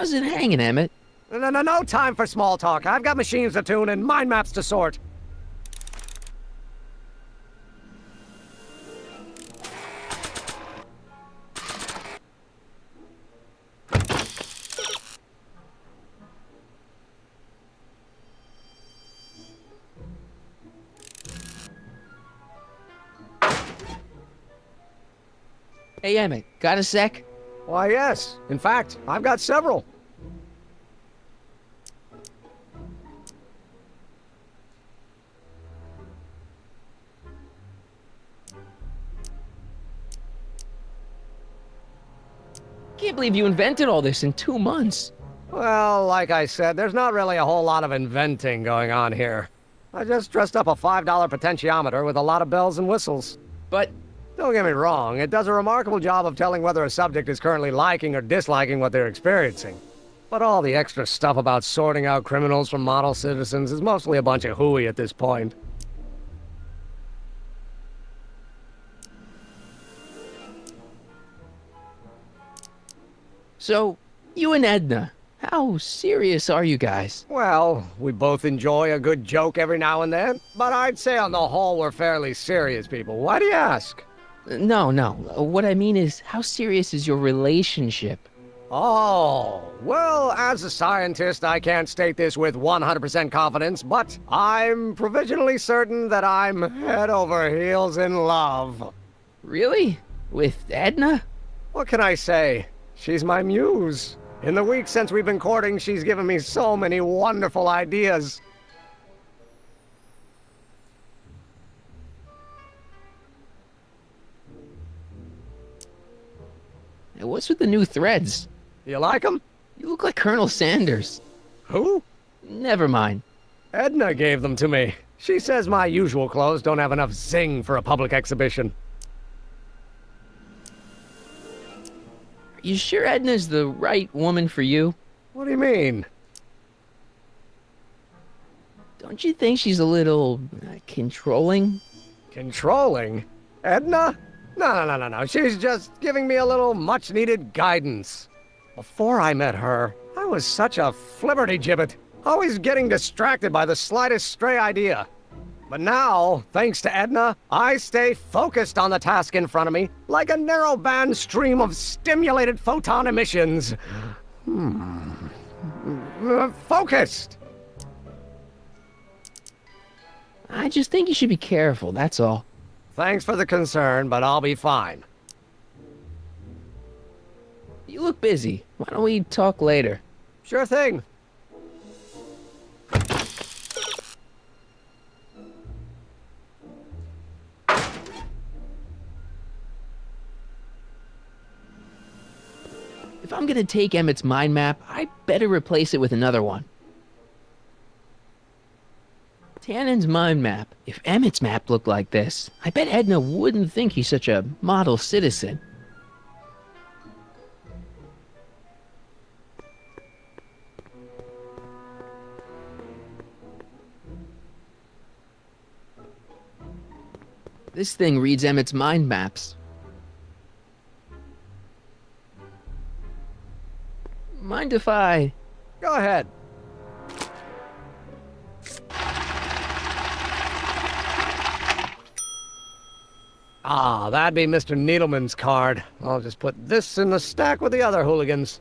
How's it hanging, Emmett? No time for small talk. I've got machines to tune and mind maps to sort. Hey, Emmett, got a sec? Why, yes. In fact, I've got several. Can't believe you invented all this in 2 months. Well, like I said, there's not really a whole lot of inventing going on here. I just dressed up a $5 potentiometer with a lot of bells and whistles. But Don't get me wrong, it does a remarkable job of telling whether a subject is currently liking or disliking what they're experiencing. But all the extra stuff about sorting out criminals from model citizens is mostly a bunch of hooey at this point. so, you and Edna, how serious are you guys? Well, we both enjoy a good joke every now and then, but I'd say on the whole we're fairly serious people. Why do you ask? No. What I mean is, how serious is your relationship? Oh, well, as a scientist, I can't state this with 100% confidence, but I'm provisionally certain that I'm head over heels in love. Really? With Edna? What can I say? She's my muse. In the week since we've been courting, she's given me so many wonderful ideas. What's with the new threads? You like them? You look like Colonel Sanders. Who? Never mind. Edna gave them to me. She says my usual clothes don't have enough zing for a public exhibition. Are you sure Edna's the right woman for you? What do you mean? Don't you think she's a little controlling? Controlling? Edna? No. She's just giving me a little much-needed guidance. Before I met her, I was such a flibberty-gibbet, always getting distracted by the slightest stray idea. But now, thanks to Edna, I stay focused on the task in front of me, like a narrow-band stream of stimulated photon emissions. Focused! I just think you should be careful, that's all. Thanks for the concern, but I'll be fine. You look busy. Why don't we talk later? Sure thing. If I'm gonna take Emmett's mind map, I better replace it with another one. Tannen's mind map. If Emmett's map looked like this, I bet Edna wouldn't think he's such a model citizen. This thing reads Emmett's mind maps. Mind if I... Go ahead. Ah, that'd be Mr. Needleman's card. I'll just put this in the stack with the other hooligans.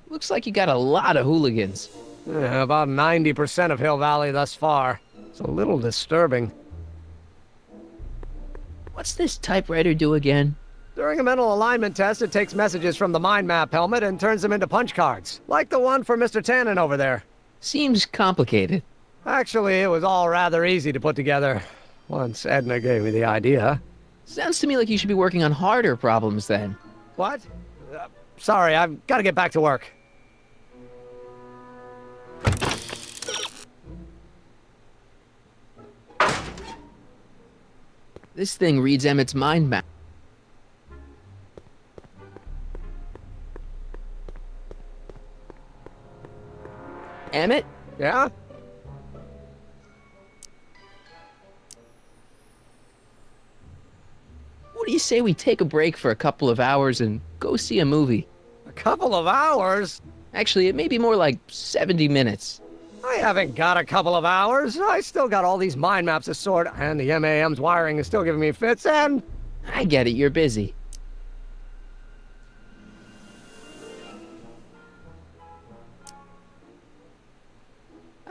Looks like you got a lot of hooligans. Yeah, about 90% of Hill Valley thus far. It's a little disturbing. What's this typewriter do again? During a mental alignment test, it takes messages from the mind map helmet and turns them into punch cards, like the one for Mr. Tannen over there. Seems complicated. Actually, it was all rather easy to put together, once Edna gave me the idea. Sounds to me like you should be working on harder problems then. What? Sorry, I've got to get back to work. This thing reads Emmett's mind map. Emmett? Yeah? What do you say we take a break for a couple of hours and go see a movie? couple of hours? Actually, it may be more like 70 minutes. I haven't got a couple of hours. I still got all these mind maps to sort, and the MAM's wiring is still giving me fits, and... I get it, you're busy.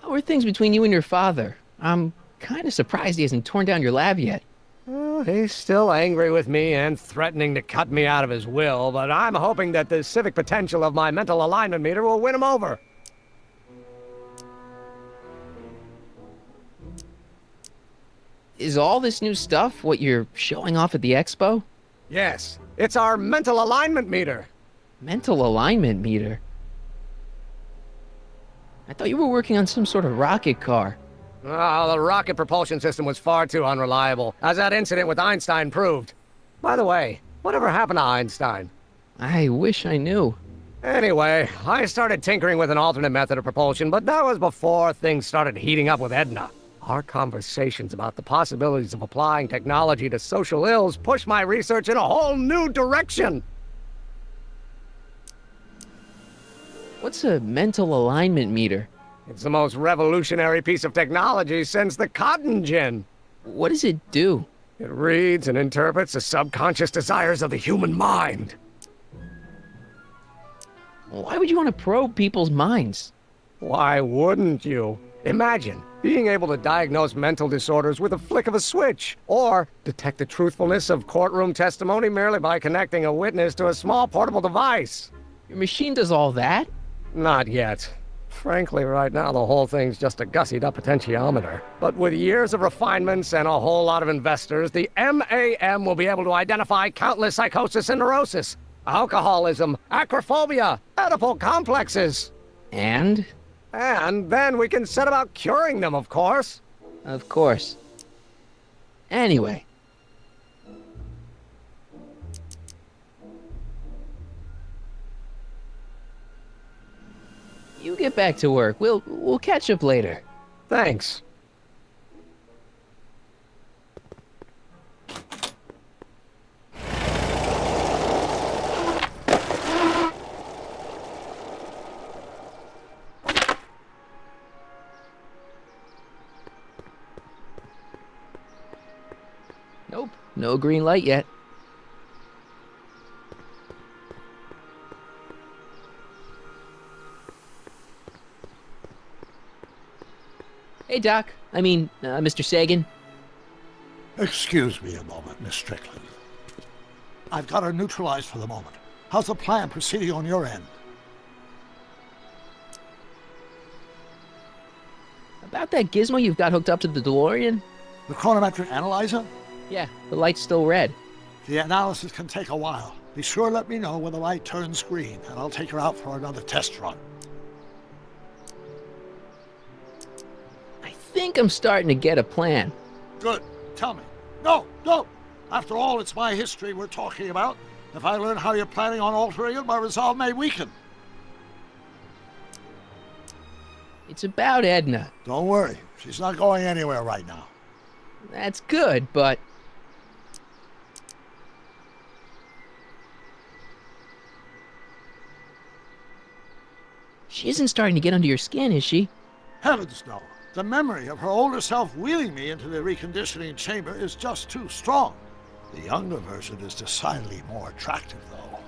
How are things between you and your father? I'm kind of surprised he hasn't torn down your lab yet. He's still angry with me and threatening to cut me out of his will, but I'm hoping that the civic potential of my mental alignment meter will win him over. Is all this new stuff what you're showing off at the expo? Yes, it's our mental alignment meter. Mental alignment meter? I thought you were working on some sort of rocket car. Oh, the rocket propulsion system was far too unreliable, as that incident with Einstein proved. By the way, whatever happened to Einstein? I wish I knew. Anyway, I started tinkering with an alternate method of propulsion, but that was before things started heating up with Edna. Our conversations about the possibilities of applying technology to social ills pushed my research in a whole new direction. What's a mental alignment meter? It's the most revolutionary piece of technology since the cotton gin. What does it do? It reads and interprets the subconscious desires of the human mind. Why would you want to probe people's minds? Why wouldn't you? Imagine being able to diagnose mental disorders with a flick of a switch, or detect the truthfulness of courtroom testimony merely by connecting a witness to a small portable device. Your machine does all that? Not yet. Frankly, right now, the whole thing's just a gussied-up potentiometer. But with years of refinements and a whole lot of investors, the MAM will be able to identify countless psychosis and neurosis, alcoholism, acrophobia, Oedipal complexes. And? And then we can set about curing them, of course. Of course. Anyway. You get back to work. We'll catch up later. Thanks. Nope, no green light yet. Hey, Doc. Mr. Sagan. Excuse me a moment, Miss Strickland. I've got her neutralized for the moment. How's the plan proceeding on your end? About that gizmo you've got hooked up to the DeLorean? The chronometric analyzer? Yeah, the light's still red. The analysis can take a while. Be sure to let me know when the light turns green, and I'll take her out for another test run. I think I'm starting to get a plan. Good. Tell me. No, don't! After all, it's my history we're talking about. If I learn how you're planning on altering it, my resolve may weaken. It's about Edna. Don't worry. She's not going anywhere right now. That's good, but... She isn't starting to get under your skin, is she? Heavens, no. The memory of her older self wheeling me into the reconditioning chamber is just too strong. The younger version is decidedly more attractive, though.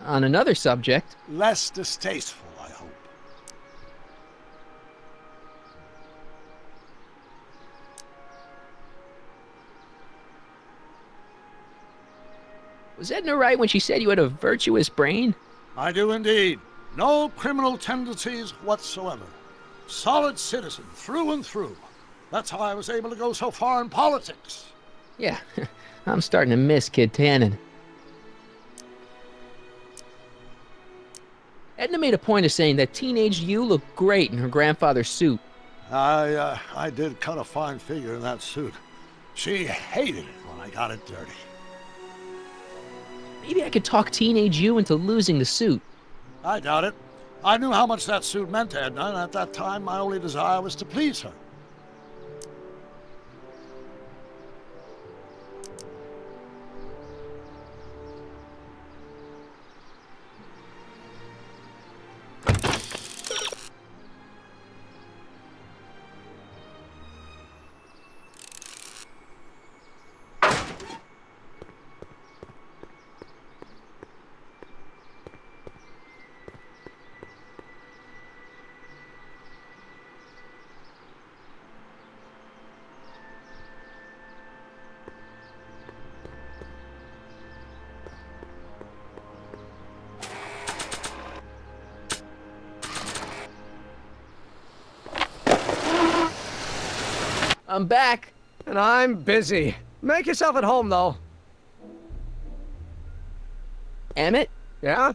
On another subject... Less distasteful, I hope. Was Edna right when she said you had a virtuous brain? I do indeed. No criminal tendencies whatsoever. Solid citizen through and through. That's how I was able to go so far in politics. Yeah, I'm starting to miss Kid Tannen. Edna made a point of saying that teenage you looked great in her grandfather's suit. I did cut a fine figure in that suit. She hated it when I got it dirty. Maybe I could talk teenage you into losing the suit. I doubt it. I knew how much that suit meant to Edna, and at that time my only desire was to please her. I'm back. And I'm busy. Make yourself at home, though. Emmett? Yeah?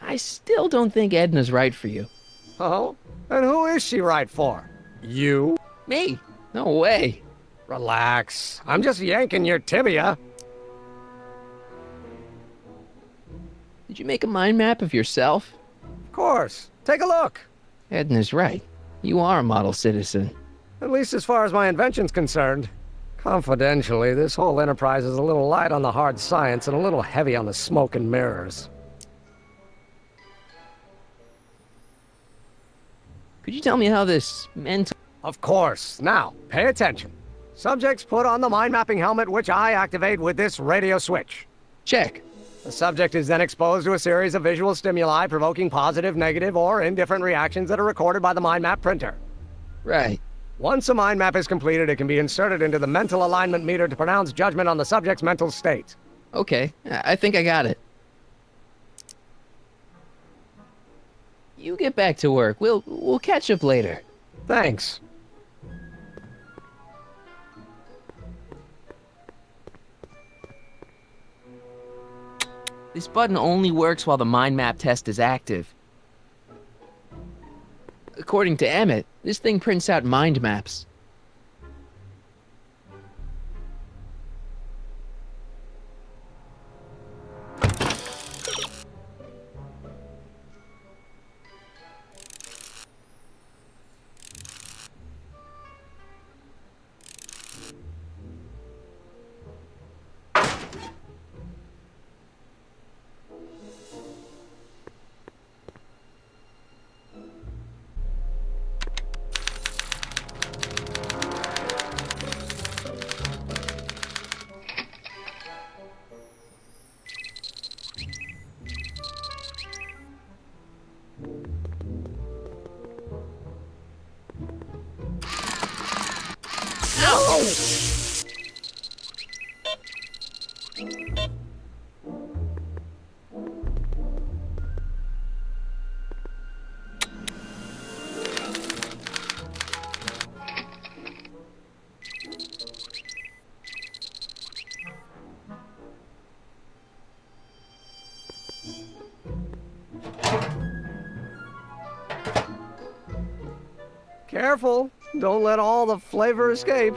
I still don't think Edna's right for you. Oh? And who is she right for? You? Me? No way. Relax. I'm just yanking your tibia. Did you make a mind map of yourself? Of course. Take a look. Edna's right. You are a model citizen. At least as far as my invention's concerned. Confidentially, this whole enterprise is a little light on the hard science and a little heavy on the smoke and mirrors. Could you tell me how this mental... Of course. Now, pay attention. Subjects put on the mind-mapping helmet, which I activate with this radio switch. Check. The subject is then exposed to a series of visual stimuli provoking positive, negative, or indifferent reactions that are recorded by the mind map printer. Right. Once a mind map is completed, it can be inserted into the mental alignment meter to pronounce judgment on the subject's mental state. Okay, I think I got it. You get back to work. We'll catch up later. Thanks. This button only works while the mind map test is active. According to Emmett, this thing prints out mind maps. Careful. Don't let all the flavor escape.